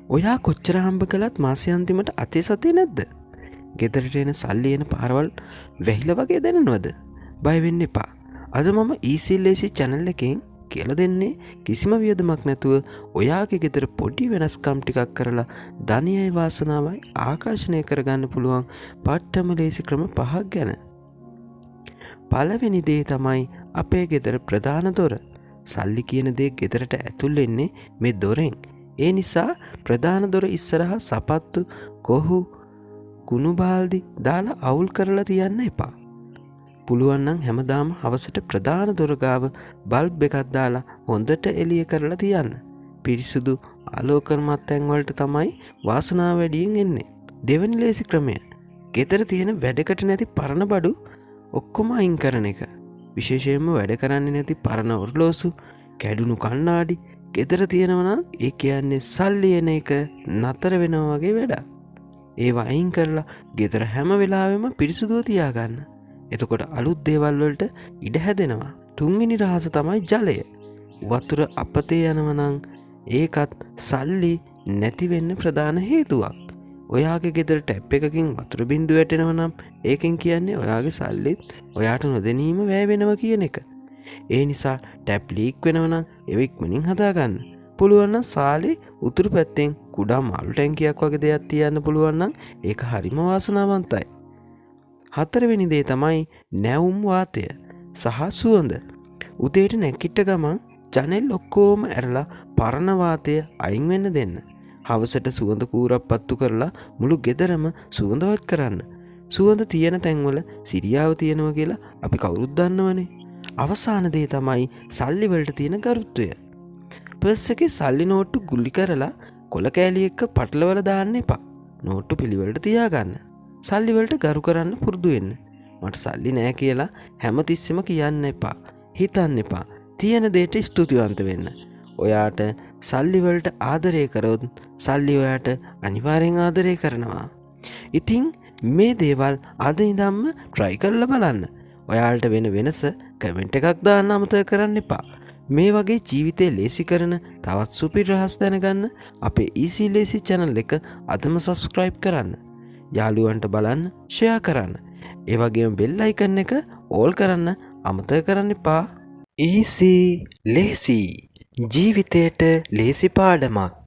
ඔයා කොච්චර හම්බ කළත් මාසය අන්තිමට අතේ සතිය නැද්ද? ගෙදරට එන සල්ලි එන පාරවල් වැහිලා වගේ දැනෙනවද? බය වෙන්න එපා. අද මම easy lazy channel එකෙන් කියලා දෙන්නේ කිසිම වියදමක් නැතුව ඔයාගේ ගෙදර පොඩි වෙනස්කම් ටිකක් කරලා ධනියයි වාසනාවයි ආකර්ෂණය කරගන්න පුළුවන් පට්ටම ලේසි ක්‍රම 5ක් ගැන. පළවෙනි දේ තමයි අපේ ගෙදර ප්‍රධාන දොර. සල්ලි කියන දේ ගෙදරට ඇතුල් වෙන්නේ මේ දොරෙන්. ඒ නිසා ප්‍රධාන දොර ඉස්සරහා සපත්තු, කොහු, කුණු බාල්දි දාලා අවුල් කරලා තියන්න එපා. පුළුවන් නම් හැමදාම හවසට ප්‍රධාන දොර ගාව බල්බ් එකක් දාලා හොඳට එළිය කරලා තියන්න. පිරිසුදු ආලෝකමත් තැන් වලට තමයි වාසනාව වැඩියෙන් එන්නේ. දෙවෙනි ලේසි ක්‍රමය. ගෙදර තියෙන වැඩකට නැති පරණ බඩු ඔක්කොම අයින් කරන එක. විශේෂයෙන්ම වැඩ කරන්නේ නැති පරණ ඔරලෝසු, කැඩුණු කණ්ණාඩි ගෙදර තියෙනවා නම් ඒ කියන්නේ සල්ලි එන එක නතර වෙනවා වගේ වැඩක්. ඒවා අයින් කරලා ගෙදර හැම වෙලාවෙම පිරිසුදුව තියාගන්න. එතකොට අලුත් දේවල් වලට ඉඩ හැදෙනවා. තුන්වෙනි රහස තමයි ජලය. වතුර අපතේ යනවා නම් ඒකත් සල්ලි නැති වෙන්න ප්‍රධාන හේතුවක්. ඔයාගේ ගෙදර ටැප් එකකින් වතුර බින්දු වැටෙනවා නම් ඒකෙන් කියන්නේ ඔයාගේ සල්ලිත් ඔයාට නොදැනීම වැය වෙනවා කියන එක. ඒ නිසා ටැප් ලීක් වෙනවා නම් ඒක ඉක්මනින් හදාගන්න. පුළුවන් නම් සාලේ උතුරු පැත්තෙන් කුඩා මාළු ටැංකියක් වගේ දෙයක් තියන්න පුළුවන් නම් ඒක හරිම වාසනාවන්තයි. හතරවෙනි දේ තමයි නැවුම් වාතය සහ සුවඳ. උදේට නැගිට ගමන් ජනෙල් ඔක්කොම ඇරලා පරණ වාතය අයින් වෙන්න දෙන්න. හවසට සුවඳ කූරක් පත්තු කරලා මුළු ගෙදරම සුවඳවත් කරන්න. සුවඳ තියෙන තැන්වල සිරියාව තියෙනවා කියලා අපි කවුරුත් දන්නවනේ. අවසාන දේ තමයි සල්ලි වලට තියෙන ගරුත්වය. පර්ස් එකේ සල්ලි නෝට්ටු ගුලි කරලා කොල කෑලි එක්ක පටලවල දාන්න එපා. නෝට්ටු පිළිවෙලට තියාගන්න. සල්ලි වලට ගරු කරන්න පුරුදු වෙන්න. මට සල්ලි නෑ කියලා හැමතිස්සෙම කියන්න එපා. හිතන්න එපා. තියෙන දේට ස්තුතිවන්ත වෙන්න. ඔයාට සල්ලි වලට ආදරය කරොත් සල්ලි ඔයාට අනිවාර්යෙන් ආදරය කරනවා. ඉතින් මේ දේවල් අද ඉඳන්ම try කරලා බලන්න. ඔයාලට වෙන වෙනස කමෙන්ට් එකක් දාන්න අමතක කරන්න එපා. මේ වගේ ජීවිතේ ලේසි කරන තවත් සුපිරි රහස් දැනගන්න අපේ easy lazy channel එක අදම subscribe කරන්න. යාළුවන්ට බලන්න ෂෙයා කරන්න. ඒ වගේම bell icon එක all කරන්න අමතක කරන්න එපා. easy lazy ජීවිතේට ලේසි පාඩමක්.